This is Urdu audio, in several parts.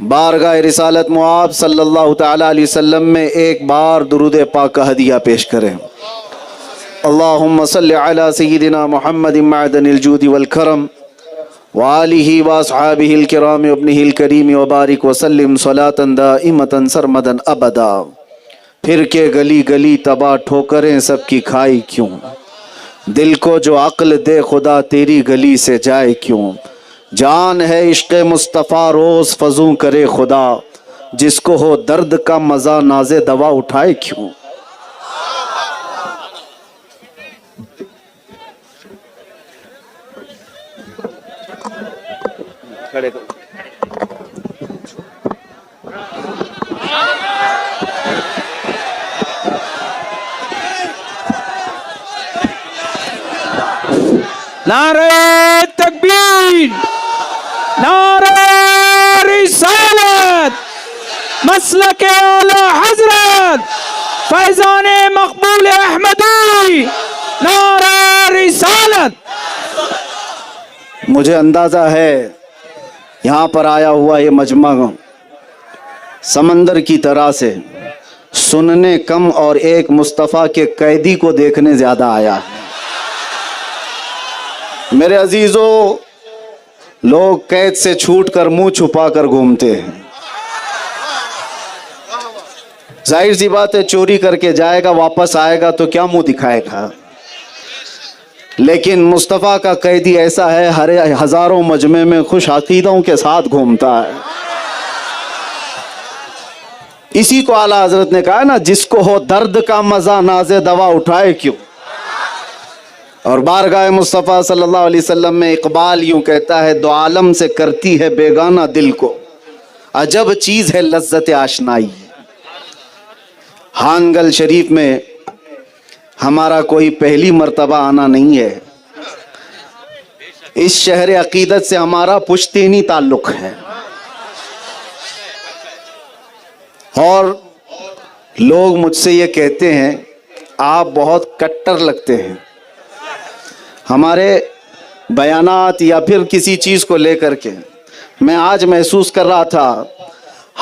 بارگاہ رسالت مآب صلی اللہ تعالی علیہ وسلم میں ایک بار درود پاک کا ہدیہ پیش کریں۔ اللہم صلی علی سیدنا محمد معدن الجود والکرم وآلہ واصحابہ الکرام وابنہ الکریم وبارک وسلم صلاة دائمة سرمدا ابدا۔ پھر کے گلی گلی تباہ ٹھوکریں سب کی کھائی کیوں، دل کو جو عقل دے خدا تیری گلی سے جائے کیوں، جان ہے عشق مصطفیٰ روز فزوں کرے خدا، جس کو ہو درد کا مزہ ناز دوا اٹھائے کیوں۔ نعرہ تکبیر، نعرہ رسالت، مسلک اعلی حضرت فیضان مقبول احمدی، نعرہ رسالت۔ مجھے اندازہ ہے یہاں پر آیا ہوا یہ مجمع سمندر کی طرح سے سننے کم اور ایک مصطفیٰ کے قیدی کو دیکھنے زیادہ آیا ہے۔ میرے عزیزو، لوگ قید سے چھوٹ کر منہ چھپا کر گھومتے ہیں، ظاہر سی بات ہے چوری کر کے جائے گا واپس آئے گا تو کیا منہ دکھائے گا، لیکن مصطفیٰ کا قیدی ایسا ہے ہر ہزاروں مجمع میں خوش عقیدوں کے ساتھ گھومتا ہے۔ اسی کو اعلیٰ حضرت نے کہا نا، جس کو ہو درد کا مزہ ناز دوا اٹھائے کیوں۔ اور بارگاہ مصطفیٰ صلی اللہ علیہ وسلم میں اقبال یوں کہتا ہے، دو عالم سے کرتی ہے بیگانہ دل کو، عجب چیز ہے لذت آشنائی۔ ہانگل شریف میں ہمارا کوئی پہلی مرتبہ آنا نہیں ہے، اس شہر عقیدت سے ہمارا پشتینی تعلق ہے، اور لوگ مجھ سے یہ کہتے ہیں آپ بہت کٹر لگتے ہیں، ہمارے بیانات یا پھر کسی چیز کو لے کر کے۔ میں آج محسوس کر رہا تھا،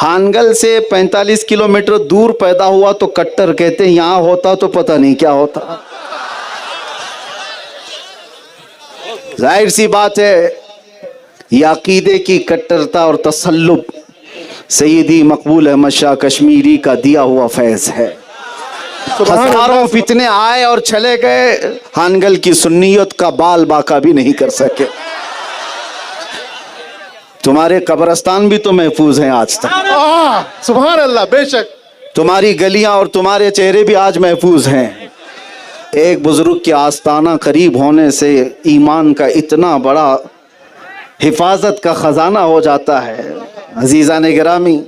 ہانگل سے 45 کلومیٹر دور پیدا ہوا تو کٹر کہتے ہیں، یہاں ہوتا تو پتہ نہیں کیا ہوتا۔ ظاہر سی بات ہے یہ عقیدے کی کٹرتا اور تسلب سیدی مقبول احمد شاہ کشمیری کا دیا ہوا فیض ہے۔ ہزاروں فتنے آئے اور چلے گئے، ہانگل کی سنیت کا بال باقا بھی نہیں کر سکے۔ تمہارے قبرستان بھی تو محفوظ ہیں آج تک، سبحان اللہ، بے شک تمہاری گلیاں اور تمہارے چہرے بھی آج محفوظ ہیں۔ ایک بزرگ کے آستانہ قریب ہونے سے ایمان کا اتنا بڑا حفاظت کا خزانہ ہو جاتا ہے۔ عزیزان گرامی،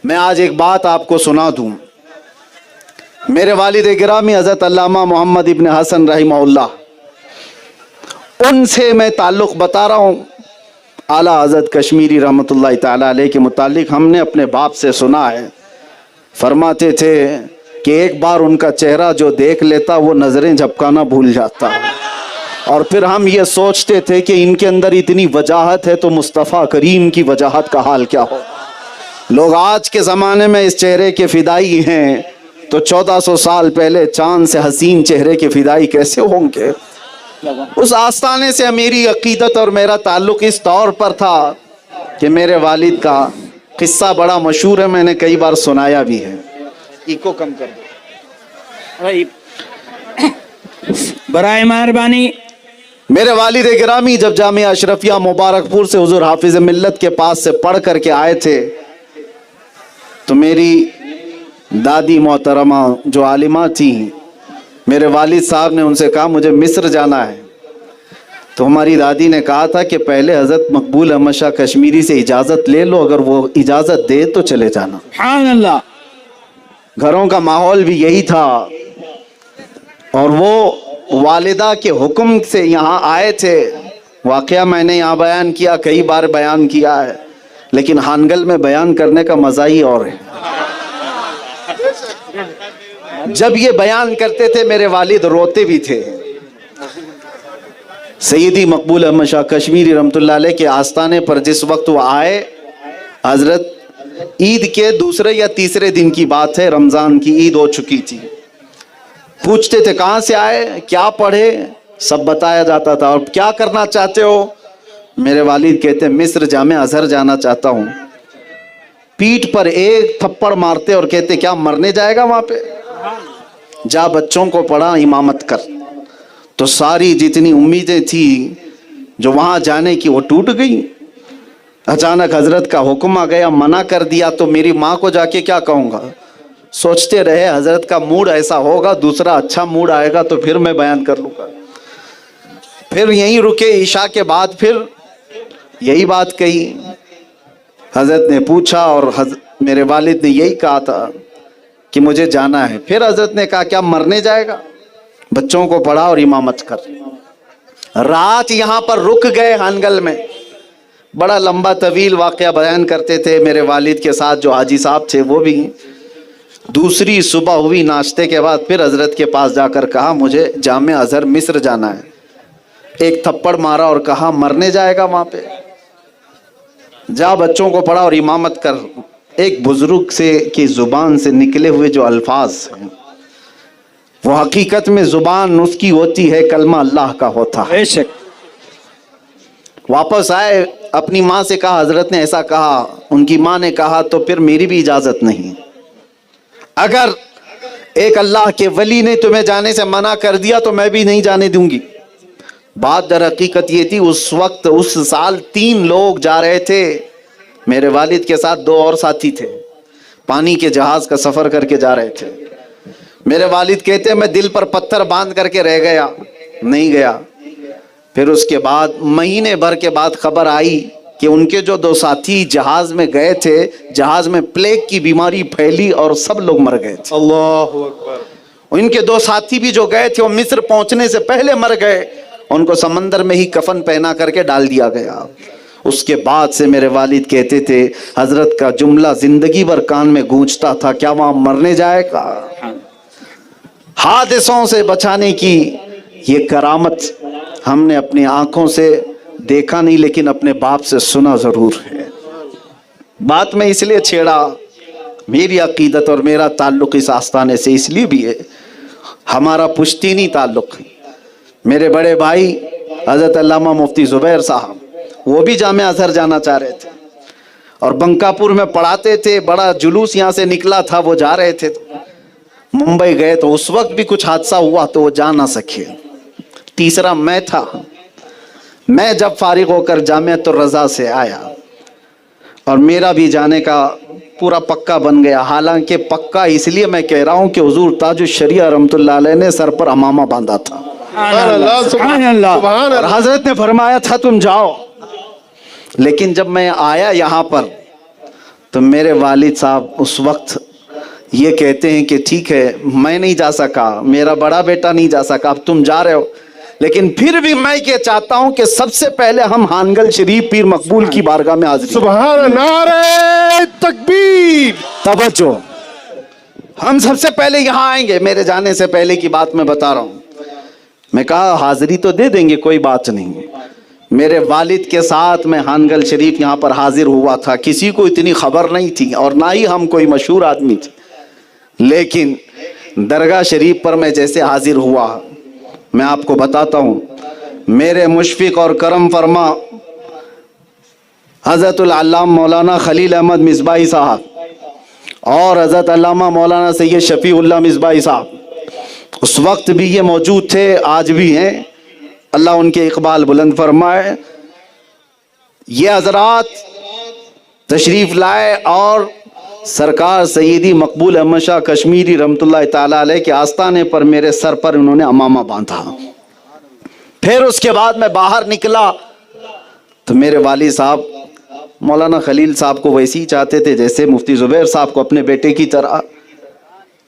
میں آج ایک بات آپ کو سنا دوں۔ میرے والد گرامی حضرت علامہ محمد ابن حسن رحمہ اللہ، ان سے میں تعلق بتا رہا ہوں۔ اعلیٰ حضرت کشمیری رحمۃ اللہ تعالیٰ علیہ کے متعلق ہم نے اپنے باپ سے سنا ہے، فرماتے تھے کہ ایک بار ان کا چہرہ جو دیکھ لیتا وہ نظریں جھپکانا بھول جاتا، اور پھر ہم یہ سوچتے تھے کہ ان کے اندر اتنی وجاہت ہے تو مصطفیٰ کریم کی وجاہت کا حال کیا ہو۔ لوگ آج کے زمانے میں اس چہرے کے فدائی ہیں تو 1400 سال پہلے چاند سے حسین چہرے کے فدائی کیسے ہوں گے؟ اس آستانے سے میری عقیدت اور میرا تعلق اس طور پر تھا کہ میرے والد کا قصہ بڑا مشہور ہے، میں نے کئی بار سنایا بھی ہے۔ ایکو کم کر دو برائے مہربانی۔ میرے والد گرامی جب جامعہ اشرفیہ مبارک پور سے حضور حافظ ملت کے پاس سے پڑھ کر کے آئے تھے تو میری دادی محترمہ جو عالمہ تھیں، میرے والد صاحب نے ان سے کہا مجھے مصر جانا ہے، تو ہماری دادی نے کہا تھا کہ پہلے حضرت مقبول احمد شاہ کشمیری سے اجازت لے لو، اگر وہ اجازت دے تو چلے جانا۔ سبحان اللہ۔ گھروں کا ماحول بھی یہی تھا، اور وہ والدہ کے حکم سے یہاں آئے تھے۔ واقعہ میں نے یہاں بیان کیا، کئی بار بیان کیا ہے، لیکن ہانگل میں بیان کرنے کا مزہ ہی اور ہے۔ جب یہ بیان کرتے تھے میرے والد روتے بھی تھے۔ سیدی مقبول احمد شاہ کشمیری رحمۃ اللہ علیہ کے آستانے پر جس وقت وہ آئے، حضرت عید کے دوسرے یا تیسرے دن کی بات ہے، رمضان کی عید ہو چکی تھی. پوچھتے تھے کہاں سے آئے، کیا پڑھے، سب بتایا جاتا تھا. اور کیا کرنا چاہتے ہو؟ میرے والد کہتے مصر جامع ازہر جانا چاہتا ہوں. پیٹھ پر ایک تھپڑ مارتے اور کہتے کیا مرنے جائے گا وہاں پہ؟ جا بچوں کو پڑھا، امامت کر. تو ساری جتنی امیدیں تھی جو وہاں جانے کی وہ ٹوٹ گئی. اچانک حضرت کا حکم آ گیا، منع کر دیا تو میری ماں کو جا کے کیا کہوں گا. سوچتے رہے حضرت کا موڈ ایسا ہوگا، دوسرا اچھا موڈ آئے گا تو پھر میں بیان کر لوں گا. پھر یہیں رکے، عشاء کے بعد پھر یہی بات کہی. حضرت نے پوچھا اور میرے والد نے یہی کہا تھا کہ مجھے جانا ہے. پھر حضرت نے کہا کیا مرنے جائے گا، بچوں کو پڑھا اور امامت کر. رات یہاں پر رک گئے ہانگل میں. بڑا لمبا طویل واقعہ بیان کرتے تھے میرے والد کے ساتھ جو حاجی صاحب تھے وہ بھی. دوسری صبح ہوئی، ناشتے کے بعد پھر حضرت کے پاس جا کر کہا مجھے جامع ازہر مصر جانا ہے. ایک تھپڑ مارا اور کہا مرنے جائے گا وہاں پہ، جا بچوں کو پڑھا اور امامت کر. ایک بزرگ سے کی زبان سے نکلے ہوئے جو الفاظ ہیں وہ حقیقت میں زبان اس کی ہوتی ہے، کلمہ اللہ کا ہوتا ہے. بے شک. واپس آئے، اپنی ماں سے کہا حضرت نے ایسا کہا. ان کی ماں نے کہا تو پھر میری بھی اجازت نہیں. اگر ایک اللہ کے ولی نے تمہیں جانے سے منع کر دیا تو میں بھی نہیں جانے دوں گی. بات در حقیقت یہ تھی، اس وقت اس سال 3 لوگ جا رہے تھے میرے والد کے ساتھ، 2 اور ساتھی تھے. پانی کے جہاز کا سفر کر کے جا رہے تھے. میرے والد کہتے میں دل پر پتھر باندھ کر کے رہ گیا، نہیں گیا. پھر اس کے بعد مہینے بھر کے بعد خبر آئی کہ ان کے جو 2 ساتھی جہاز میں گئے تھے، جہاز میں پلیگ کی بیماری پھیلی اور سب لوگ مر گئے تھے. اللہ اکبر. ان کے 2 ساتھی بھی جو گئے تھے وہ مصر پہنچنے سے پہلے مر گئے. ان کو سمندر میں ہی کفن پہنا کر کے ڈال دیا گیا. اس کے بعد سے میرے والد کہتے تھے حضرت کا جملہ زندگی بھر کان میں گونجتا تھا، کیا وہاں مرنے جائے گا. حادثوں سے بچانے کی یہ کرامت ہم نے اپنی آنکھوں سے دیکھا نہیں لیکن اپنے باپ سے سنا ضرور ہے. بات میں اس لیے چھیڑا، میری عقیدت اور میرا تعلق اس آستانے سے اس لیے بھی ہے، ہمارا پشتینی تعلق ہے. میرے بڑے بھائی حضرت علامہ مفتی زبیر صاحب وہ بھی جامع ازہر جانا چاہ رہے تھے اور بنکاپور میں پڑھاتے تھے. بڑا جلوس یہاں سے نکلا تھا، وہ جا رہے تھے. ممبئی گئے تو اس وقت بھی کچھ حادثہ ہوا تو وہ جا نہ سکے. تیسرا میں تھا. میں جب فارغ ہو کر جامعۃ الرضا سے آیا اور میرا بھی جانے کا پورا پکا بن گیا. حالانکہ پکا اس لیے میں کہہ رہا ہوں کہ حضور تاج الشریعہ رحمۃ اللہ علیہ نے سر پر امامہ باندھا تھا سبحان اللہ سبحان اللہ. سبحان اور اللہ. حضرت نے فرمایا تھا تم جاؤ. لیکن جب میں آیا یہاں پر تو میرے والد صاحب اس وقت یہ کہتے ہیں کہ ٹھیک ہے میں نہیں جا سکا، میرا بڑا بیٹا نہیں جا سکا، اب تم جا رہے ہو. لیکن پھر بھی میں یہ چاہتا ہوں کہ سب سے پہلے ہم ہانگل شریف پیر مقبول کی بارگاہ میں حاضری. سبحان اللہ. نعرہ تکبیر. توجہ، ہم سب سے پہلے یہاں آئیں گے. میرے جانے سے پہلے کی بات میں بتا رہا ہوں. میں کہا حاضری تو دے دیں گے، کوئی بات نہیں. میرے والد کے ساتھ میں ہانگل شریف یہاں پر حاضر ہوا تھا. کسی کو اتنی خبر نہیں تھی اور نہ ہی ہم کوئی مشہور آدمی تھے. لیکن درگاہ شریف پر میں جیسے حاضر ہوا، میں آپ کو بتاتا ہوں، میرے مشفق اور کرم فرما حضرت العلامہ مولانا خلیل احمد مصباحی صاحب اور حضرت علامہ مولانا سید شفیع اللہ مصباحی صاحب اس وقت بھی یہ موجود تھے، آج بھی ہیں، اللہ ان کے اقبال بلند فرمائے. یہ حضرات تشریف لائے اور سرکار سیدی مقبول احمد شاہ کشمیری رحمۃ اللہ تعالیٰ علیہ کے آستانے پر میرے سر پر انہوں نے امامہ باندھا. پھر اس کے بعد میں باہر نکلا تو میرے والد صاحب مولانا خلیل صاحب کو ویسے ہی چاہتے تھے جیسے مفتی زبیر صاحب کو اپنے بیٹے کی طرح.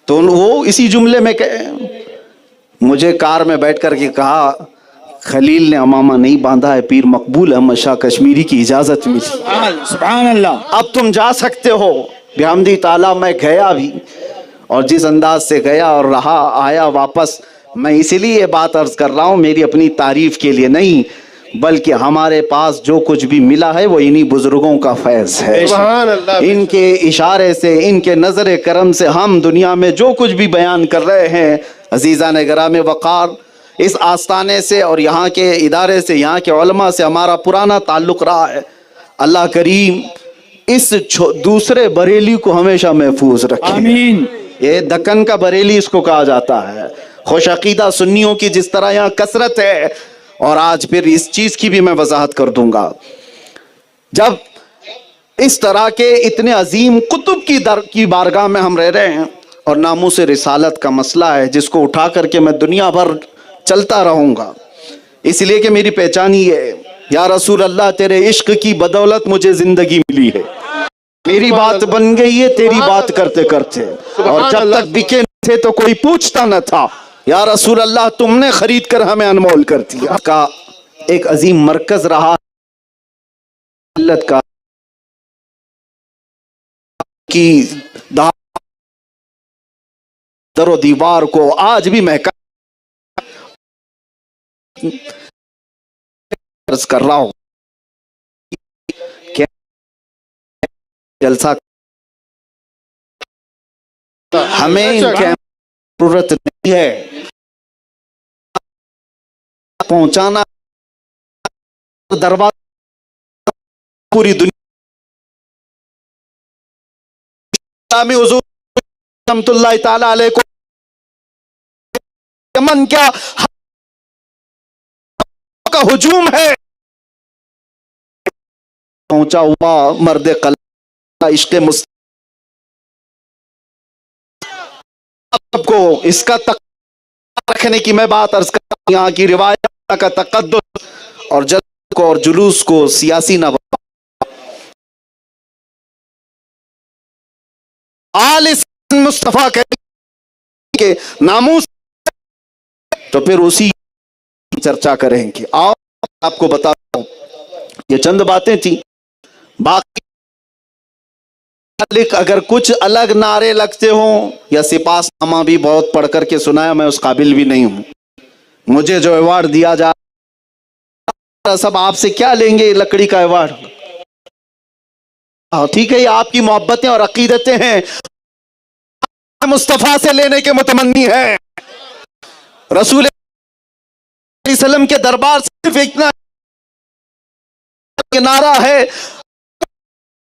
تو وہ اسی جملے میں مجھے کار میں بیٹھ کر کے کہا خلیل نے امامہ نہیں باندھا ہے، پیر مقبول احمد شاہ کشمیری کی اجازت ملی. سبحان اللہ. اب تم جا سکتے ہو. بحمدی تعالیٰ میں گیا بھی اور جس انداز سے گیا اور رہا آیا واپس. میں اسی لیے یہ بات عرض کر رہا ہوں، میری اپنی تعریف کے لیے نہیں. بلکہ ہمارے پاس جو کچھ بھی ملا ہے وہ انہی بزرگوں کا فیض ہے. سبحان اللہ. ان کے اشارے سے، ان کے نظر کرم سے ہم دنیا میں جو کچھ بھی بیان کر رہے ہیں. عزیزان گرام وقار، اس آستانے سے اور یہاں کے ادارے سے، یہاں کے علماء سے ہمارا پرانا تعلق رہا ہے. اللہ کریم اس دوسرے بریلی کو ہمیشہ محفوظ رکھے. آمین. یہ دکن کا بریلی اس کو کہا جاتا ہے. خوش عقیدہ سنیوں کی جس طرح یہاں کثرت ہے، اور آج پھر اس چیز کی بھی میں وضاحت کر دوں گا. جب اس طرح کے اتنے عظیم قطب کی بارگاہ میں ہم رہ رہے ہیں، اور ناموس رسالت کا مسئلہ ہے جس کو اٹھا کر کے میں دنیا بھر چلتا رہوں گا، اس لیے کہ میری پہچان ہی ہے. یا رسول اللہ، تیرے عشق کی بدولت مجھے زندگی ملی ہے. میری بات بن گئی ہے تیری بات کرتے کرتے، اور جب تک بکے نہ تھے تو کوئی پوچھتا نہ تھا. یا رسول اللہ، تم نے خرید کر ہمیں انمول کر دیا. کا ایک عظیم مرکز رہا ملت کا، کی در و دیوار کو آج بھی مہکا عرض کر رہا ہوں. جلسہ ہمیں ان کی ضرورت نہیں ہے. پہنچانا دروازہ پوری دنیا میں حضور رحمت اللہ تعالی علیہ کو یمن کیا کا ہجوم ہے، پہنچا ہوا مرد قلب عشق مصطفیٰ کو اس کا رکھنے کی میں بات عرض کرتا ہوں. یہاں کی روایت کا تقدس اور جلد کو اور جلوس کو سیاسی نہ بنا. آل مصطفیٰ کے ناموس تو پھر اسی چرچا کریں گے. آپ کو بتاتا ہوں، یہ چند باتیں تھیں. باقی اگر کچھ الگ نعرے لگتے ہوں یا سپاس نامہ بھی بہت پڑھ کر کے سنایا، میں اس قابل بھی نہیں ہوں. مجھے جو ایوارڈ دیا جا رہا، سب آپ سے کیا لیں گے؟ لکڑی کا ایوارڈ. ٹھیک ہے، یہ آپ کی محبتیں اور عقیدتیں ہیں، مصطفیٰ سے لینے کے متمنی ہے. رسول اللہ علیہ وسلم کے دربار صرف اتنا نعرہ ہے،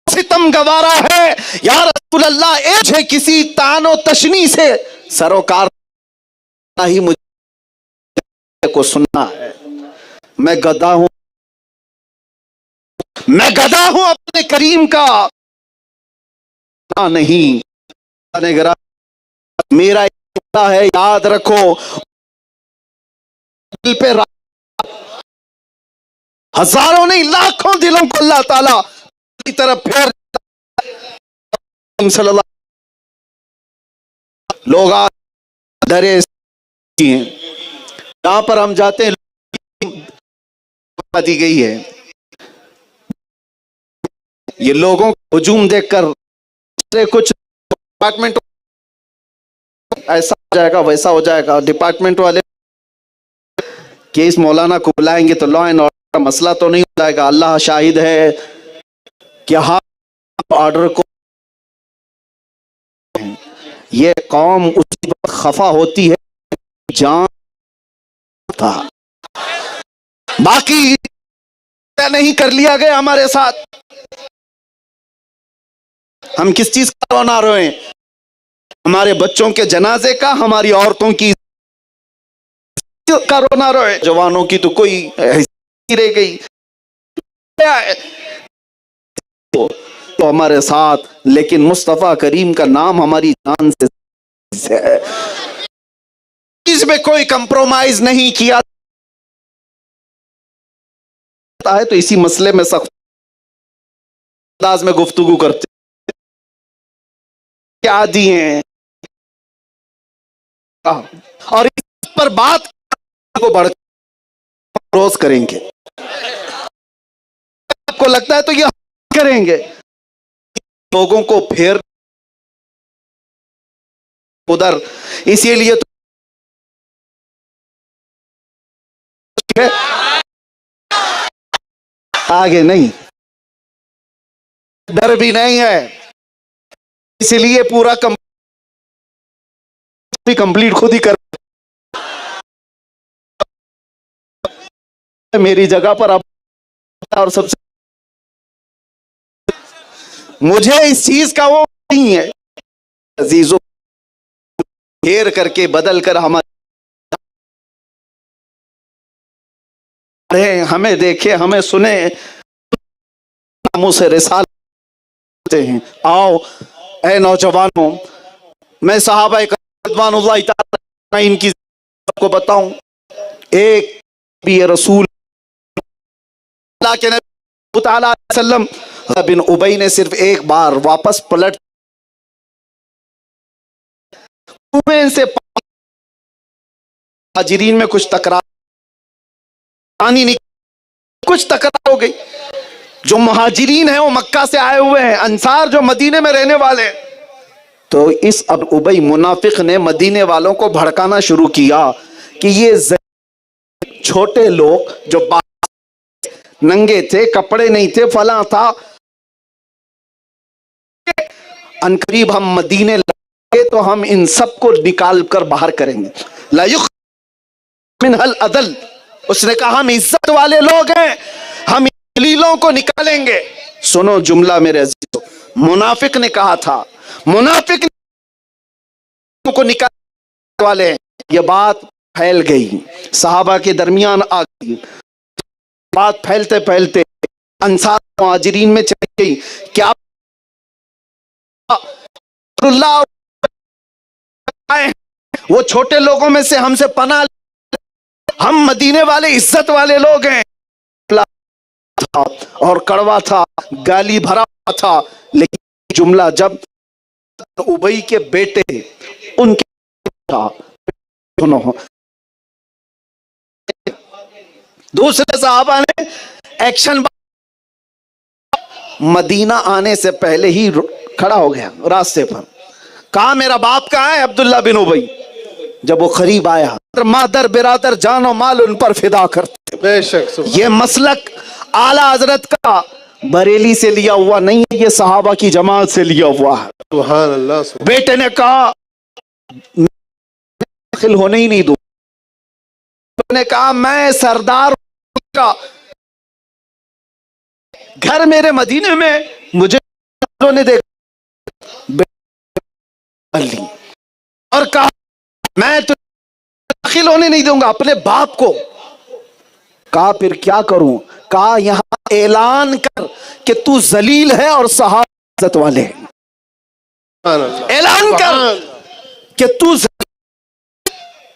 ستم گوارا ہے. یا رسول اللہ، مجھے کسی تان و تشنی سے سروکار ہی مجھے کو سننا ہے. میں گدھا ہوں، میں گدھا ہوں اپنے کریم کا نہیں. میرا ہے، یاد رکھو، دل پہ ہزاروں نہیں لاکھوں دلوں کو اللہ تعالیٰ کی طرف پھیر صلی اللہ. لوگ ڈرے ہیں، جہاں پر ہم جاتے ہیں دی گئی ہے. یہ لوگوں کا ہجوم دیکھ کر کچھ ڈپارٹمنٹ ایسا ہو جائے گا، ویسا ہو جائے گا. ڈپارٹمنٹ والے کہ اس مولانا کو بلائیں گے تو لا اینڈ آرڈر کا مسئلہ تو نہیں ہو جائے گا. اللہ شاہد ہے کہ ہاں آرڈر کو یہ قوم اسی وقت خفا ہوتی ہے جان تھا. باقی نہیں کر لیا گیا ہمارے ساتھ. ہم کس چیز کا رونا روئیں؟ ہمارے بچوں کے جنازے کا، ہماری عورتوں کی کا رونا روئے. جوانوں کی تو کوئی حیثیت نہیں رہ گئی. تو ہمارے ساتھ، لیکن مصطفیٰ کریم کا نام ہماری جان سے ہے. اس میں کوئی کمپرومائز نہیں کیا ہے. تو اسی مسئلے میں سخت انداز میں گفتگو کرتے کیا دی ہیں، اور اس پر بات کو بڑھ روز کریں گے. آپ کو لگتا ہے تو یہ کریں گے، لوگوں کو پھر ادھر. اسی لیے تو آگے نہیں, ڈر بھی نہیں ہے, اس لیے پورا کمپلیٹ خود ہی کر. میری جگہ پر اب, اور سب سے مجھے اس چیز کا وہ نہیں ہے عزیزوں, گھیر کر کے بدل کر ہمارے ہمیں دیکھے ہمیں سنے ناموں سے رسالت ہیں. آؤ اے نوجوانوں, میں صحابہ رضوان اللہ تعالی ان کی کو بتاؤں. ایک بھی رسول اللہ کے نبی تعالی علیہ وسلم بن ابی نے صرف ایک بار واپس پلٹ سے مہاجرین میں کچھ تکرار کچھ تکرار ہو گئی. جو مہاجرین ہیں وہ مکہ سے آئے ہوئے ہیں, انصار جو مدینے میں رہنے والے ہیں. تو اس ابی منافق نے مدینے والوں کو بھڑکانا شروع کیا کہ یہ چھوٹے لوگ جو ننگے تھے, کپڑے نہیں تھے, فلاں تھا, ان قریب ہم مدینے لگے تو ہم ان سب کو نکال کر باہر کریں گے. لا من العدل, اس نے کہا ہم عزت والے لوگ ہیں, ہم دلیلوں کو نکالیں گے. سنو جملہ میرے عزیزو, منافق نے کہا تھا, منافق کو نکالنے والے ہیں. یہ بات پھیل گئی, صحابہ کے درمیان آ گئی, بات پھیلتے پھیلتے انصار مہاجرین میں چلی گئی. کیا اللہ وہ چھوٹے لوگوں میں سے ہم سے پناہ, ہم مدینے والے عزت والے لوگ ہیں. اور کڑوا تھا, گالی بھرا تھا, لیکن جملہ جب ابی کے بیٹے ان کے دوسرے صحابہ نے ایکشن مدینہ آنے سے پہلے ہی کھڑا ہو گیا راستے پر, کہا میرا باپ کہاں ہے عبداللہ بن ابی. جب وہ قریب آیا, مادر برادر جان و مال ان پر فدا کرتے. بے شک یہ مسلک اعلی حضرت کا بریلی سے لیا ہوا نہیں ہے, یہ صحابہ کی جماعت سے لیا ہوا ہے. سبحان اللہ. بیٹے نے کہا داخل ہونے ہی نہیں دوں. نے کہا میں سردار کا گھر میرے مدینے میں, مجھے نے دیکھا اور کہا میں تو داخل ہونے نہیں دوں گا اپنے باپ کو. کہا پھر کیا کروں؟ کہا یہاں اعلان کر کہ تو ذلیل ہے اور صحابہ عزت والے ہیں. اعلان کر کہ تو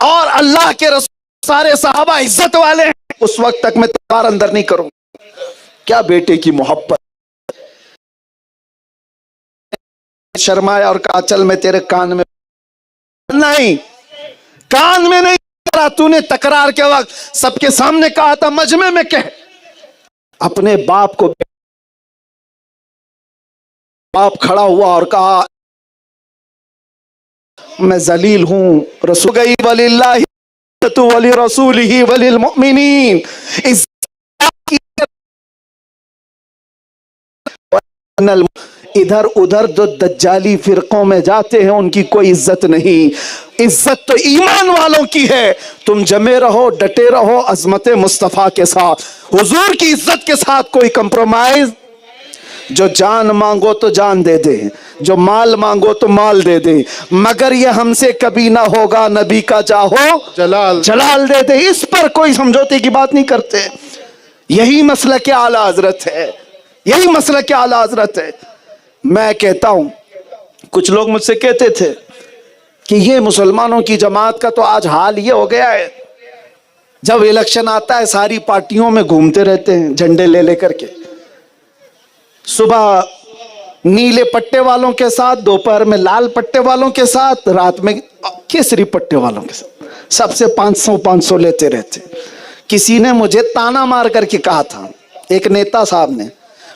اور اللہ کے رسول سارے صحابہ عزت والے ہیں. اس وقت تک میں تلوار اندر نہیں کروں. کیا بیٹے کی محبت. شرمایا اور کہا چل میں تیرے کان میں نہیں, کان میں نہیں کرا. تو نے تکرار کے وقت سب کے سامنے کہا تھا, مجمع میں کہہ. اپنے باپ کو, باپ کھڑا ہوا اور کہا میں ذلیل ہوں. رسول گئی وللہ ولی رسولہ ولی المؤمنین. ادھر ادھر جو دجالی فرقوں میں جاتے ہیں ان کی کوئی عزت نہیں, عزت تو ایمان والوں کی ہے. تم جمے رہو, ڈٹے رہو عظمت مصطفیٰ کے ساتھ, حضور کی عزت کے ساتھ کوئی کمپرومائز. جو جان مانگو تو جان دے دے, جو مال مانگو تو مال دے دے, مگر یہ ہم سے کبھی نہ ہوگا نبی کا چاہو جلال دے دے. اس پر کوئی سمجھوتے کی بات نہیں کرتے. یہی مسلک اعلی حضرت ہے, یہی مسلک اعلی حضرت ہے. میں کہتا ہوں, کچھ لوگ مجھ سے کہتے تھے کہ یہ مسلمانوں کی جماعت کا تو آج حال یہ ہو گیا ہے, جب الیکشن آتا ہے ساری پارٹیوں میں گھومتے رہتے ہیں جھنڈے لے لے کر کے. صبح نیلے پٹے والوں کے ساتھ, دوپہر میں لال پٹے والوں کے ساتھ, رات میں کیسری پٹے والوں کے ساتھ, سب سے 500 لیتے رہتے. کسی نے مجھے تانا مار کر کے کہا تھا, ایک نیتا صاحب نے.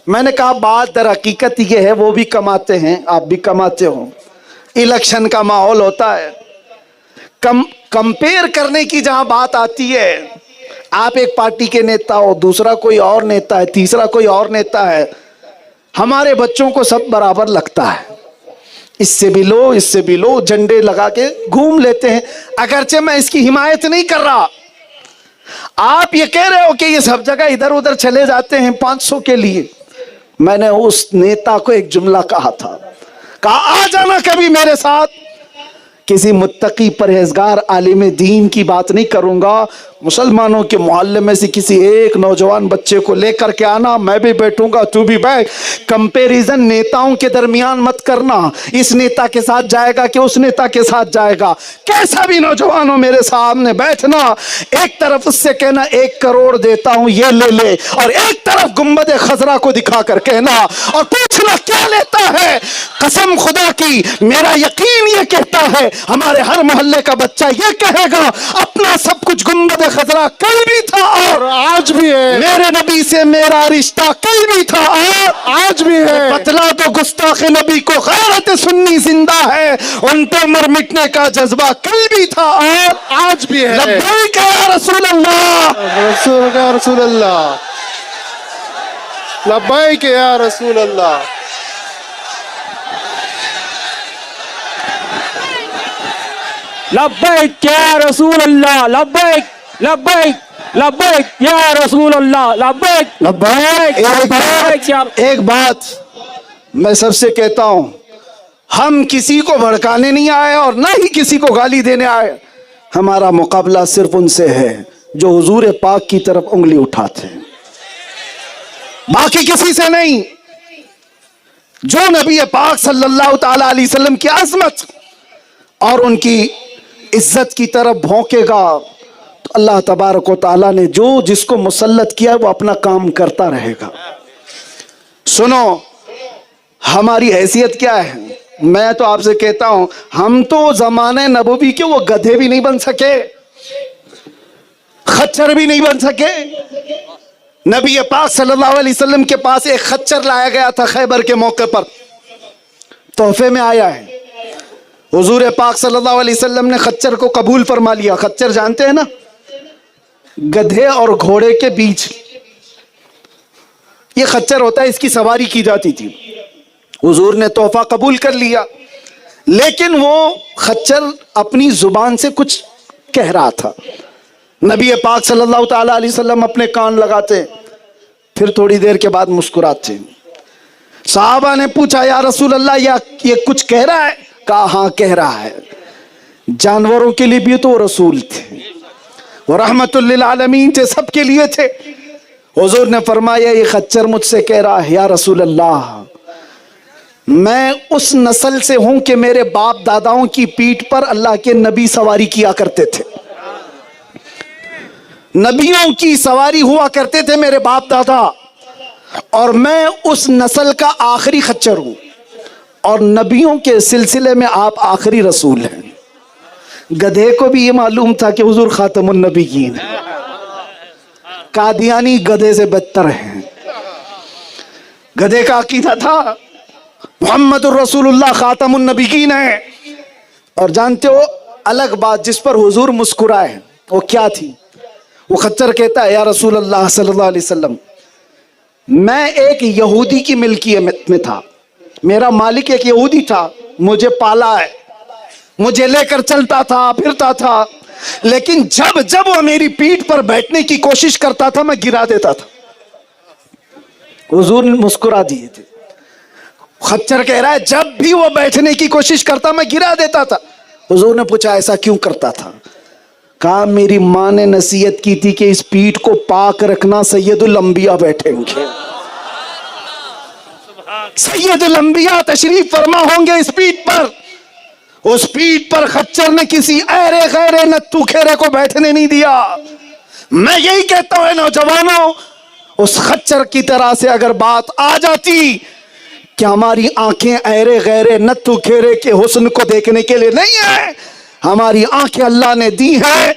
میں نے کہا بات در حقیقت یہ ہے, وہ بھی کماتے ہیں آپ بھی کماتے ہو, الیکشن کا ماحول ہوتا ہے, کمپیر کرنے کی جہاں بات آتی ہے, آپ ایک پارٹی کے نیتا ہو, دوسرا کوئی اور نیتا ہے, تیسرا کوئی اور نیتا ہے, ہمارے بچوں کو سب برابر لگتا ہے, اس سے بھی لو اس سے بھی لو, جھنڈے لگا کے گھوم لیتے ہیں. اگرچہ میں اس کی حمایت نہیں کر رہا, آپ یہ کہہ رہے ہو کہ یہ سب جگہ ادھر ادھر چلے جاتے ہیں 500 کے لیے. میں نے اس نیتا کو ایک جملہ کہا تھا, کہا آ جانا کبھی میرے ساتھ, کسی متقی پرہیزگار عالم دین کی بات نہیں کروں گا, مسلمانوں کے محلے میں سے کسی ایک نوجوان بچے کو لے کر کے آنا, میں بھی بیٹھوں گا تو بھی بیٹھ. کمپیریزن نیتاؤں کے درمیان مت کرنا, اس نیتا کے ساتھ جائے گا کہ اس نیتا کے ساتھ جائے گا, کیسا بھی نوجوان ہو میرے سامنے بیٹھنا, ایک طرف اس سے کہنا 1 کروڑ دیتا ہوں یہ لے لے, اور ایک طرف گنبد خضرا کو دکھا کر کہنا اور پوچھنا کیا لیتا ہے. قسم خدا کی میرا یقین یہ کہتا ہے ہمارے ہر محلے کا بچہ یہ کہے گا اپنا سب کچھ گنبد خضرا کل بھی تھا اور آج بھی ہے, میرے نبی سے میرا رشتہ کل بھی تھا اور آج بھی ہے. بتلا تو گستاخ نبی کو غیرت سنی زندہ ہے, ان پہ مر مٹنے کا جذبہ کل بھی تھا اور آج بھی ہے. لبیک یا رسول اللہ, رسول کا رسول اللہ, لبیک یا رسول اللہ. لبیک یا رسول اللہ, لبیک لبیک لبیک یا رسول اللہ, لبیک لبیک لبیک یا ایک بات میں سب سے کہتا ہوں, ہم کسی کو بھڑکانے نہیں آئے اور نہ ہی کسی کو گالی دینے آئے. ہمارا مقابلہ صرف ان سے ہے جو حضور پاک کی طرف انگلی اٹھاتے ہیں, باقی کسی سے نہیں. جو نبی پاک صلی اللہ تعالی علیہ وسلم کی عظمت اور ان کی عزت کی طرف بھونکے گا تو اللہ تبارک و تعالیٰ نے جو جس کو مسلط کیا وہ اپنا کام کرتا رہے گا. سنو ہماری حیثیت کیا ہے, میں تو آپ سے کہتا ہوں ہم تو زمانے نبوی کے وہ گدھے بھی نہیں بن سکے, خچر بھی نہیں بن سکے. نبی پاک صلی اللہ علیہ وسلم کے پاس ایک خچر لایا گیا تھا خیبر کے موقع پر, تحفے میں آیا ہے. حضور پاک صلی اللہ علیہ وسلم نے خچر کو قبول فرما لیا. خچر جانتے ہیں نا, گدھے اور گھوڑے کے بیچ یہ خچر ہوتا ہے, اس کی سواری کی جاتی تھی. حضور نے تحفہ قبول کر لیا, لیکن وہ خچر اپنی زبان سے کچھ کہہ رہا تھا. نبی پاک صلی اللہ تعالی علیہ وسلم اپنے کان لگاتے, پھر تھوڑی دیر کے بعد مسکراتے. صحابہ نے پوچھا یا رسول اللہ یہ کچھ کہہ رہا ہے؟ کہا ہاں کہہ رہا ہے. جانوروں کے لیے بھی تو رسول تھے, وہ رحمت للعالمین تھے, سب کے لیے تھے. حضور نے فرمایا یہ خچر مجھ سے کہہ رہا ہے یا رسول اللہ میں اس نسل سے ہوں کہ میرے باپ داداؤں کی پیٹھ پر اللہ کے نبی سواری کیا کرتے تھے, نبیوں کی سواری ہوا کرتے تھے میرے باپ دادا, اور میں اس نسل کا آخری خچر ہوں, اور نبیوں کے سلسلے میں آپ آخری رسول ہیں. گدھے کو بھی یہ معلوم تھا کہ حضور خاتم النبیین ہیں, قادیانی گدھے سے بدتر ہیں. گدھے کا عقیدہ تھا محمد الرسول اللہ خاتم النبیین ہے. اور جانتے ہو الگ بات جس پر حضور مسکرائے وہ کیا تھی؟ وہ خچر کہتا ہے یا رسول اللہ صلی اللہ علیہ وسلم میں ایک یہودی کی ملکیت میں تھا, میرا مالک ایک یہودی تھا, مجھے پالا ہے, مجھے لے کر چلتا تھا پھرتا تھا, لیکن جب وہ میری پیٹھ پر بیٹھنے کی کوشش کرتا تھا میں گرا دیتا تھا. حضور نے مسکرا دیے تھے. خچر کہہ رہا ہے جب بھی وہ بیٹھنے کی کوشش کرتا میں گرا دیتا تھا. حضور نے پوچھا ایسا کیوں کرتا تھا؟ کہا میری ماں نے نصیحت کی تھی کہ اس پیٹھ کو پاک رکھنا, سید الانبیاء بیٹھیں گے, سید الانبیاء تشریف فرما ہوں گے اس پیٹھ پر. اس پیٹھ پر خچر نے کسی ایرے غیرے نتو کھیرے کو بیٹھنے نہیں دیا. میں یہی کہتا ہوں نوجوانوں, اس خچر کی طرح سے اگر بات آ جاتی کہ ہماری آنکھیں ایرے غیرے نتو کھیرے کے حسن کو دیکھنے کے لیے نہیں ہے, ہماری آنکھیں اللہ نے دی ہے,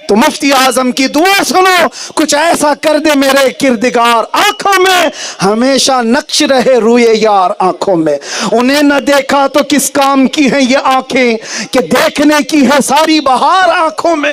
تو مفتی اعظم کی دعا سنو, کچھ ایسا کر دے میرے کردگار آنکھوں میں ہمیشہ نقش رہے روئے یار آنکھوں میں. انہیں نہ دیکھا تو کس کام کی ہیں یہ آنکھیں کہ دیکھنے کی ہے ساری بہار آنکھوں میں.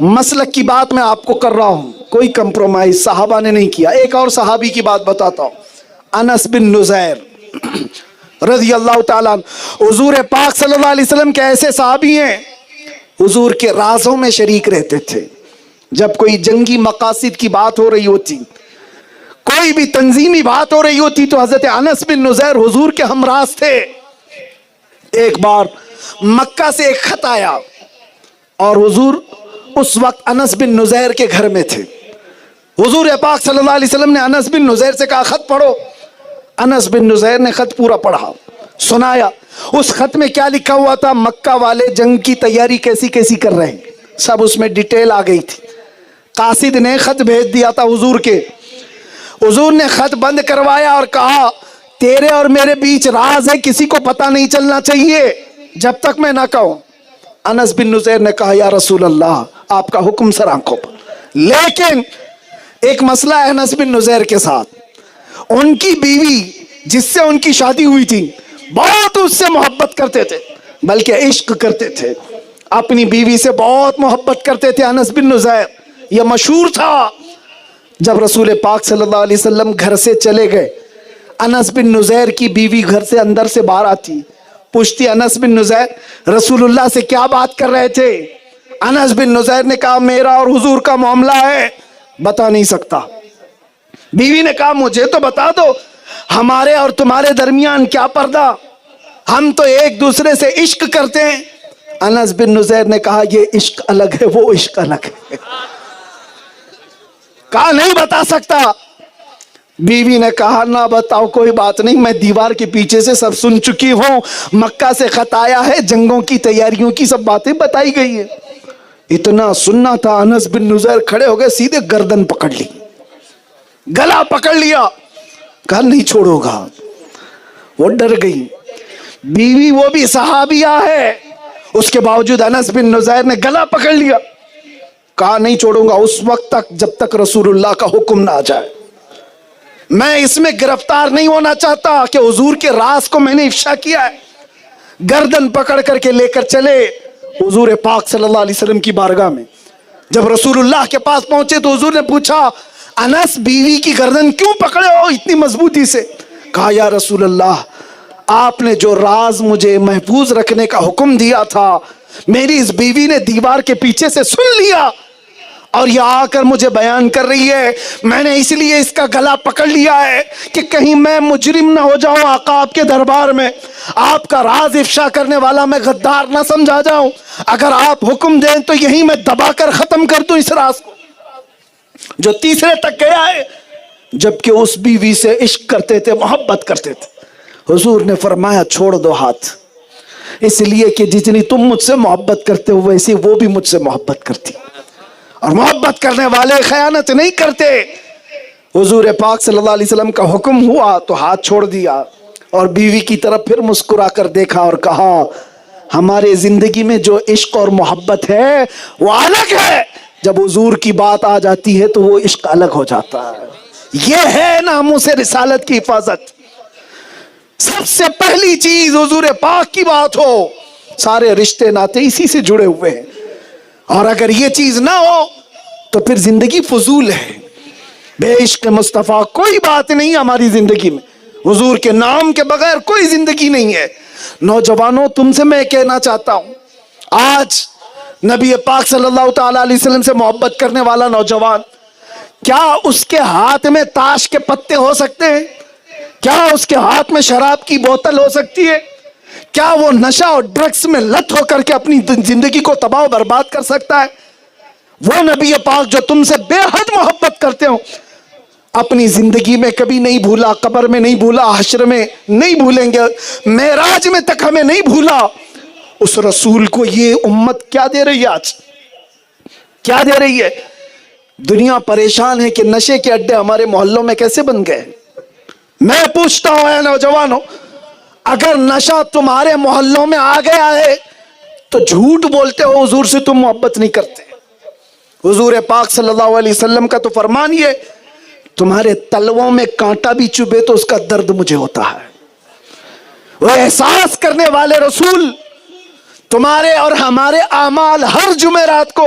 مسلک کی بات میں آپ کو کر رہا ہوں, کوئی کمپرومائز صحابہ نے نہیں کیا. ایک اور صحابی کی بات بتاتا ہوں, انس بن نزیر رضی اللہ تعالیٰ عنہ. حضور پاک صلی اللہ علیہ وسلم کے ایسے صحابی ہیں حضور کے رازوں میں شریک رہتے تھے. جب کوئی جنگی مقاصد کی بات ہو رہی ہوتی, کوئی بھی تنظیمی بات ہو رہی ہوتی, تو حضرت انس بن نزیر حضور کے ہمراز تھے. ایک بار مکہ سے ایک خط آیا اور حضور اس وقت انس بن نزیر کے گھر میں تھے. حضور پاک صلی اللہ علیہ وسلم نے انس بن نزیر سے کہا خط پڑھو. انس بن نزیر نے خط پورا پڑھا, سنایا. اس خط میں کیا لکھا ہوا تھا, مکہ والے جنگ کی تیاری کیسی کیسی کر رہے ہیں, سب اس میں ڈیٹیل آ گئی تھی. قاصد نے خط بھیج دیا تھا حضور کے. حضور نے خط بند کروایا اور کہا تیرے اور میرے بیچ راز ہے, کسی کو پتہ نہیں چلنا چاہیے جب تک میں نہ کہوں. انس بن نزیر نے کہا یا رسول اللہ آپ کا حکم سر آنکھوں پر. لیکن ایک مسئلہ ہے انس بن نزیر کے ساتھ. ان کی بیوی جس سے ان کی شادی ہوئی تھی بہت اس سے محبت کرتے تھے, بلکہ عشق کرتے تھے. اپنی بیوی سے بہت محبت کرتے تھے انس بن نزیر. یہ مشہور تھا. جب رسول پاک صلی اللہ علیہ وسلم گھر سے چلے گئے, انس بن نزیر کی بیوی گھر سے اندر سے باہر آتی, پوچھتی انس بن نزیر رسول اللہ سے کیا بات کر رہے تھے. انس بن نزیر نے کہا میرا اور حضور کا معاملہ ہے, بتا نہیں سکتا. بیوی نے کہا مجھے تو بتا دو, ہمارے اور تمہارے درمیان کیا پردہ, ہم تو ایک دوسرے سے عشق کرتے ہیں. انس بن نزیر نے کہا یہ عشق الگ ہے, وہ عشق الگ ہے. کہا نہیں بتا سکتا. بیوی نے کہا نہ بتاؤ کوئی بات نہیں, میں دیوار کے پیچھے سے سب سن چکی ہوں, مکہ سے خط آیا ہے, جنگوں کی تیاریوں کی سب باتیں بتائی گئی ہیں. اتنا سننا تھا, انس بن نزیر کھڑے ہو گئے, سیدھے گردن پکڑ لی, گلا پکڑ لیا, کہا نہیں چھوڑو گا. وہ ڈر گئی. بیوی وہ بھی صحابیہ ہے, اس کے باوجود انس بن نزیر نے گلا پکڑ لیا, کہا نہیں چھوڑوں گا اس وقت تک جب تک رسول اللہ کا حکم نہ آ جائے. میں اس میں گرفتار نہیں ہونا چاہتا کہ حضور کے راز کو میں نے افشا کیا ہے. گردن پکڑ کر کے لے کر چلے حضور پاک صلی اللہ علیہ وسلم کی بارگاہ میں. جب رسول اللہ کے پاس پہنچے تو حضور نے پوچھا انس بیوی کی گردن کیوں پکڑے ہو اتنی مضبوطی سے. کہا یا رسول اللہ آپ نے جو راز مجھے محفوظ رکھنے کا حکم دیا تھا میری اس بیوی نے دیوار کے پیچھے سے سن لیا اور یہ آ کر مجھے بیان کر رہی ہے. میں نے اس لیے اس کا گلا پکڑ لیا ہے کہ کہیں میں مجرم نہ ہو جاؤں آقا آپ کے دربار میں, آپ کا راز افشا کرنے والا میں غدار نہ سمجھا جاؤں. اگر آپ حکم دیں تو یہیں میں دبا کر ختم کر دوں اس راز کو. جو تیسرے تک گیا ہے, جبکہ اس بیوی سے عشق کرتے تھے, محبت کرتے تھے. حضور نے فرمایا چھوڑ دو ہاتھ, اس لیے کہ جتنی تم مجھ سے محبت کرتے ہو ویسے وہ بھی مجھ سے محبت کرتی, اور محبت کرنے والے خیانت نہیں کرتے. حضور پاک صلی اللہ علیہ وسلم کا حکم ہوا تو ہاتھ چھوڑ دیا اور بیوی کی طرف پھر مسکرا کر دیکھا اور کہا ہمارے زندگی میں جو عشق اور محبت ہے وہ الگ ہے, جب حضور کی بات آ جاتی ہے تو وہ عشق الگ ہو جاتا ہے. یہ ہے ناموس رسالت کی حفاظت. سب سے پہلی چیز حضور پاک کی بات ہو, سارے رشتے ناتے اسی سے جڑے ہوئے ہیں, اور اگر یہ چیز نہ ہو تو پھر زندگی فضول ہے. بے عشق مصطفیٰ کوئی بات نہیں ہماری زندگی میں, حضور کے نام کے بغیر کوئی زندگی نہیں ہے. نوجوانوں تم سے میں کہنا چاہتا ہوں, آج نبی پاک صلی اللہ تعالی علیہ وسلم سے محبت کرنے والا نوجوان, کیا اس کے ہاتھ میں تاش کے پتے ہو سکتے ہیں؟ کیا اس کے ہاتھ میں شراب کی بوتل ہو سکتی ہے؟ کیا وہ نشہ اور ڈرگس میں لت ہو کر کے اپنی زندگی کو تباہ و برباد کر سکتا ہے؟ وہ نبی پاک جو تم سے بے حد محبت کرتے ہو, اپنی زندگی میں کبھی نہیں بھولا, قبر میں نہیں بھولا, حشر میں نہیں بھولیں گے, معراج میں تک ہمیں نہیں بھولا. اس رسول کو یہ امت کیا دے رہی ہے, آج کیا دے رہی ہے؟ دنیا پریشان ہے کہ نشے کے اڈے ہمارے محلوں میں کیسے بن گئے. میں پوچھتا ہوں اے نوجوانوں, اگر نشہ تمہارے محلوں میں آ گیا ہے تو جھوٹ بولتے ہو حضور سے تم محبت نہیں کرتے. حضور پاک صلی اللہ علیہ وسلم کا تو فرمان یہ, تمہارے تلووں میں کانٹا بھی چبھے تو اس کا درد مجھے ہوتا ہے. وہ احساس کرنے والے رسول تمہارے اور ہمارے اعمال ہر جمعرات کو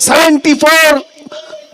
74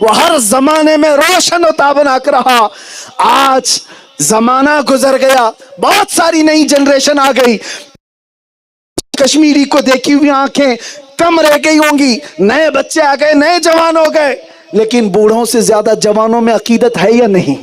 وہ ہر زمانے میں روشن و تابناک رہا. آج زمانہ گزر گیا, بہت ساری نئی جنریشن آ گئی, کشمیری کو دیکھی ہوئی آنکھیں کم رہ گئی ہوں گی, نئے بچے آ گئے, نئے جوان ہو گئے, لیکن بوڑھوں سے زیادہ جوانوں میں عقیدت ہے یا نہیں؟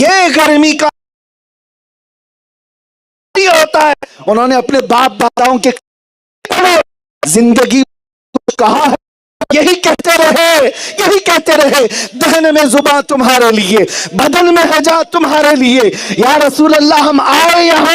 یہ گرمی کا ہوتا ہے. انہوں نے اپنے باپ داداؤں کے زندگی کہا ہے, یہی کہتے رہے, دہن میں زباں تمہارے لیے, بدن میں ہے جان تمہارے لیے. یا رسول اللہ, ہم آئے یہاں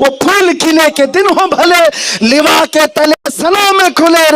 وہ پھول کھلے کے دن ہو بھلے, لوا کے تلے سنا میں کھلے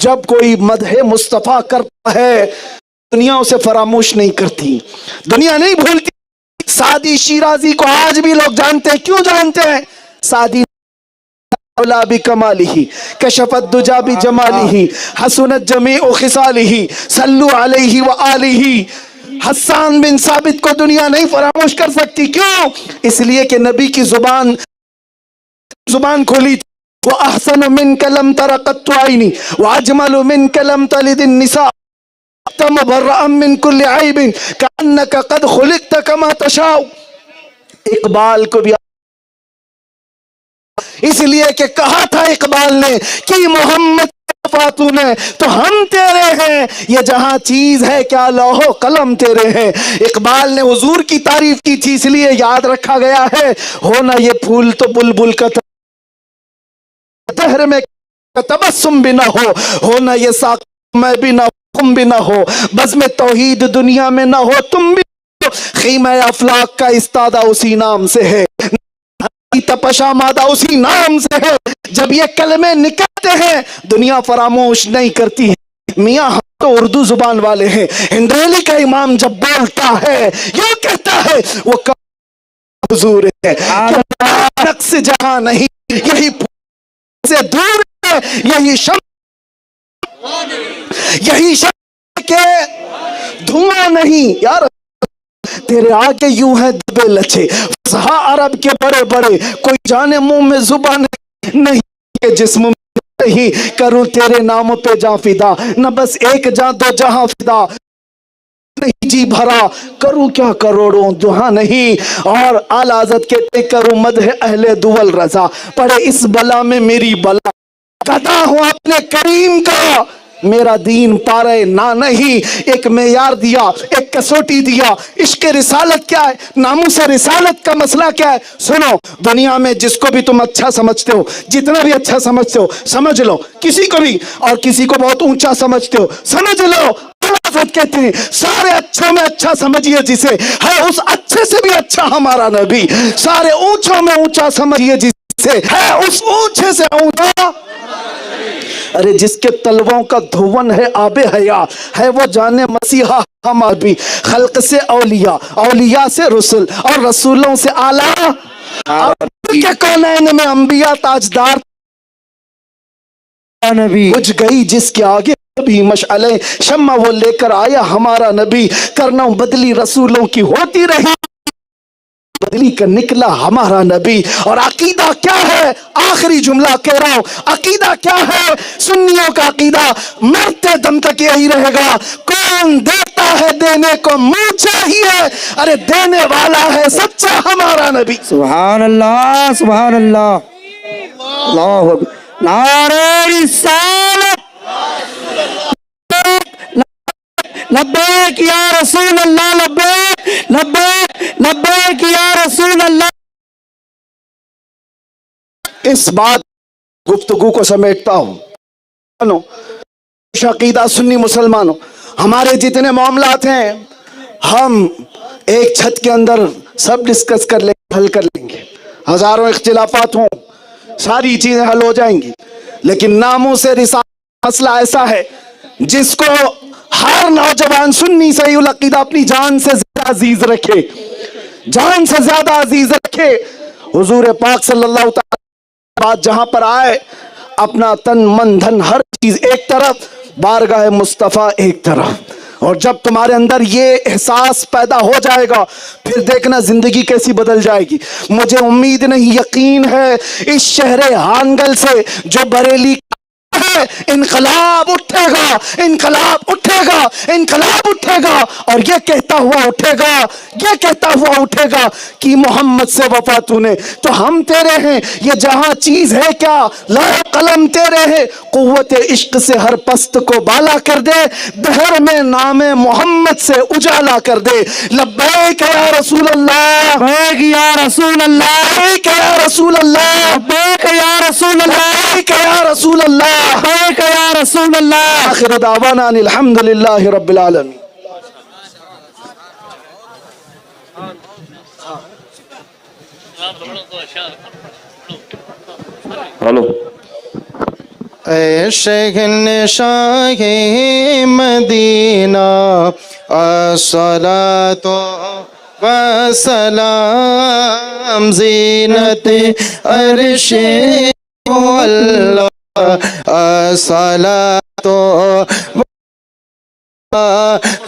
جب کوئی مدح مصطفیٰ کرتا ہے دنیا اسے فراموش نہیں کرتی, دنیا نہیں بھولتی. سعدی شیرازی کو آج بھی لوگ جانتے ہیں. کیوں جانتے ہیں؟ سعدی اولا بکمالہ کشفت دجا بجمالہ حسنت جمیع خصالہ صلو علیہ وآلہ. حسان بن ثابت کو دنیا نہیں فراموش کر سکتی. کیوں؟ اس لیے کہ نبی کی زبان کھولی تھی. وَأَحْسَنُ مِنْكَ لَمْ تَرَ قَطُّ عَيْنِي وَأَجْمَلُ مِنْكَ لَمْ تَلِدِ النِّسَاءُ مُبَرَّأً مِنْ كُلِّ عَيْبٍ كَأَنَّكَ قَدْ خُلِقْتَ كَمَا تَشَاءُ. اقبال کو بھی اس لیے کہ کہا تھا اقبال نے کہ محمد وفاتو نے تو ہم تیرے ہیں, یہ جہاں چیز ہے کیا لوح و قلم تیرے ہیں. اقبال نے حضور کی تعریف کی تھی, اس لیے یاد رکھا گیا ہے. ہونا یہ پھول تو بلبل کا دہر میں تبسم بھی نہ ہونا یہ ساق میں بھی نہ تم بھی نہ ہو, بزم توحید دنیا میں نہ ہو تم بھی. خیمہ افلاک کا استادہ اسی نام سے ہے, تپشا مادہ اسی نام سے ہے. جب یہ کلمے نکلتے ہیں دنیا فراموش نہیں کرتی ہے. میاں ہم تو اردو زبان والے ہیں. ہندریلی کا امام جب بولتا ہے یہ کہتا ہے وہ حضور ہے, نقص جہاں نہیں, یہی سے دور ہے, یہی شمع کے دھواں نہیں. یار تیرے آگے یوں ہے دبے لچے فصحا عرب کے بڑے بڑے, کوئی جانے منہ میں زبان نہیں کہ جسم میں نہیں کروں تیرے نام پہ جاں فدا. نہ بس ایک جاں دو جہاں فدا نہیں جی بھرا, کروں کیا کروڑوں جہاں نہیں. اور اعلی حضرت کہتے کروں مدح اہل دول رضا, پڑے اس بلا میں میری بلا, گدا ہوں اپنے کریم کا, میرا دین پارے نہ نہیں. ایک معیار دیا, ایک کسوٹی دیا. عشق رسالت کیا ہے, ناموس رسالت کا مسئلہ کیا ہے؟ سنو, دنیا میں جس کو بھی تم اچھا سمجھتے ہو, جتنا بھی اچھا سمجھتے ہو سمجھ لو, کسی کو بھی, اور کسی کو بہت اونچا سمجھتے ہو سمجھ لو. کہتے ہیں سارے اچھوں میں اچھا سمجھیے جسے ہے, اس اچھے سے بھی اچھا ہمارا نبی. سارے اونچوں میں اونچا سمجھیے جسے ہے, اس اونچے سے اونچا. ارے جس کے تلووں کا دھون ہے آب حیا ہے وہ جانے مسیحا ہم بھی. خلق سے اولیاء, اولیاء سے رسول, اور رسولوں سے اعلیٰ. کے کونین میں انبیاء تاجدار نبی بجھ گئی جس کے آگے بھی مشعلے شمع وہ لے کر آیا ہمارا نبی. کرنا بدلی رسولوں کی ہوتی رہی, بدلی کر نکلا ہمارا نبی. اور عقیدہ کیا ہے, آخری جملہ کہہ رہا ہوں, عقیدہ کیا ہے سنیوں کا عقیدہ مرتے دم تک یہی رہے گا. کون دیتا ہے دینے کو منہ چاہیے, ارے دینے والا ہے سچا ہمارا نبی. سبحان اللہ سبحان اللہ. اللہ اکبر. نعرہ رسالت لبیک یا رسول اللہ, لبیک لبیک لبیک یا رسول اللہ. اس بات گفتگو کو سمیٹتا ہوں. عقیدہ سنی مسلمانوں, ہمارے جتنے معاملات ہیں ہم ایک چھت کے اندر سب ڈسکس کر لیں گے, حل کر لیں گے. ہزاروں اختلافات ہوں, ساری چیزیں حل ہو جائیں گی. لیکن ناموں سے رسالت مسئلہ ایسا ہے جس کو ہر نوجوان سنی صحیح العقیدہ اپنی جان سے زیادہ عزیز رکھے, جان سے زیادہ عزیز رکھے. حضور پاک صلی اللہ تعالی بات جہاں پر آئے, اپنا تن من دھن ہر چیز ایک طرف, بارگاہ مصطفیٰ ایک طرف. اور جب تمہارے اندر یہ احساس پیدا ہو جائے گا پھر دیکھنا زندگی کیسی بدل جائے گی. مجھے امید نہیں یقین ہے اس شہر ہانگل سے جو بریلی ہے انقلاب اٹھے گا, انقلاب اٹھے گا, انقلاب اٹھے گا, اور یہ کہتا ہوا اٹھے گا, یہ کہتا ہوا اٹھے گا کہ محمد سے وفا تو نے. تو ہم تیرے ہیں, یہ جہاں چیز ہے کیا, لا قلم تیرے ہے, قوت عشق سے ہر پست کو بالا کر دے, دہر میں نام محمد سے اجالا کر دے. لبیک یا رسول اللہ, لبیک یا رسول اللہ, لبیک یا رسول اللہ, لبیک یا رسول اللہ, لبیک یا رسول اللہ. لبیک یا رسول اللہ. آخر دعوانا ان الحمد للہ رب العالمین. ہلو. اے شہن شاہ مدینہ الصلاۃ والسلام زینت عرش اللہ الصلاۃ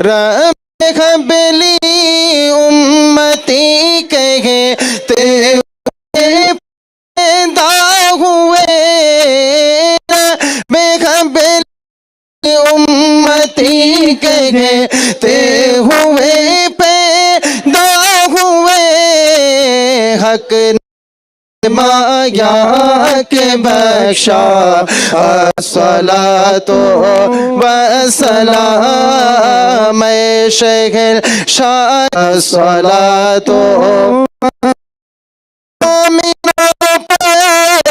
رب قبلی امتی کہتے پیدا ہوئے بے قبل امتی کہتے ہوئے پیدا ہوئے حق مایا کے بخشا الصلاۃ والسلام اے شہر شاہ الصلاۃ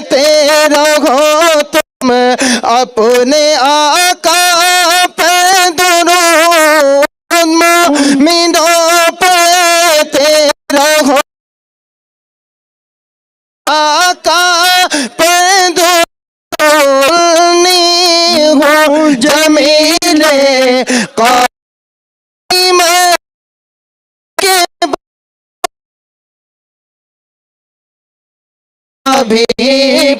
تیرا ہو تم اپنے آقا پہ درود مومنوں پہ تیرا ہو آقا پہ درودنی ہو جمیل قائم کے بھی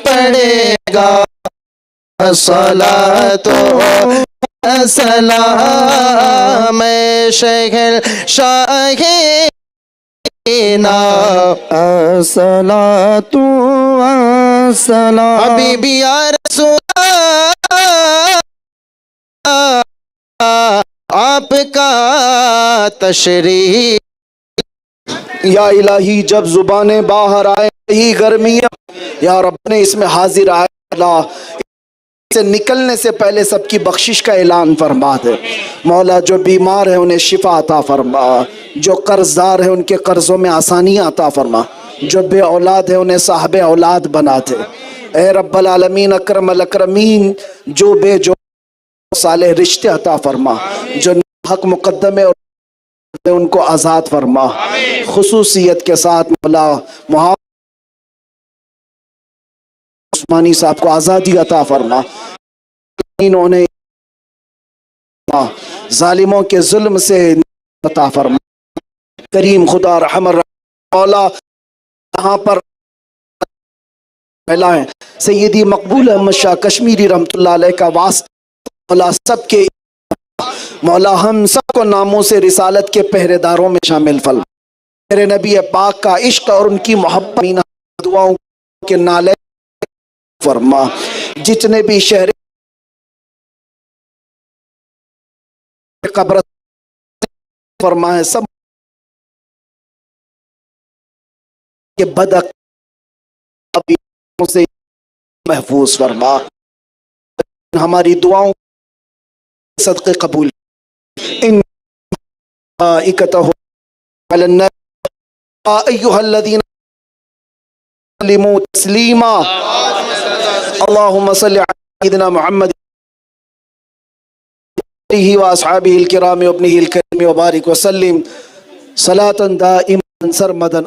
پڑے گا الصلاۃ والسلام شہر شاہ الصلاۃ والسلام حبیبی یا رسول اللہ آپ کا تشریف. یا الہی جب زبانیں باہر آئے ہی گرمی یا رب نے اس میں حاضر آئے اللہ سے نکلنے سے پہلے سب کی بخشش کا اعلان فرما دے. مولا جو بیمار ہے انہیں شفا عطا فرما, جو قرض دار ہے ان کے قرضوں میں آسانی عطا فرما, جو بے اولاد ہے انہیں صاحب اولاد بنا دے. اے رب العالمین اکرم الاکرمین جو بے جو صالح رشتے عطا فرما, جو حق مقدمے ان کو آزاد فرما. خصوصیت کے ساتھ مولا محمد عثمانی صاحب کو آزادی عطا فرما. انہوں نے ظالموں کے ظلم سے عطا فرما. کریم خدا رحم مولا یہاں پر پھیلائیں. سیدی مقبول احمد شاہ کشمیری رحمۃ اللہ علیہ کا واسطہ مولا سب کے مولا ہم سب کو ناموں سے رسالت کے پہرے داروں میں شامل فرما. میرے نبی پاک کا عشق اور ان کی محبت دعاؤں کے نالے فرما. جتنے بھی شہر قبر فرمائے سب کے بدعقیدوں سے محفوظ فرما. ہماری دعاؤں صدقے قبول. ان ملائکتہ علی النبی ایھا الذین سلموا تسلیما اللهم صل على سيدنا محمد واصحابه الكرام وابنه الكريم وبارك وسلم صلاة دائمة سرمدا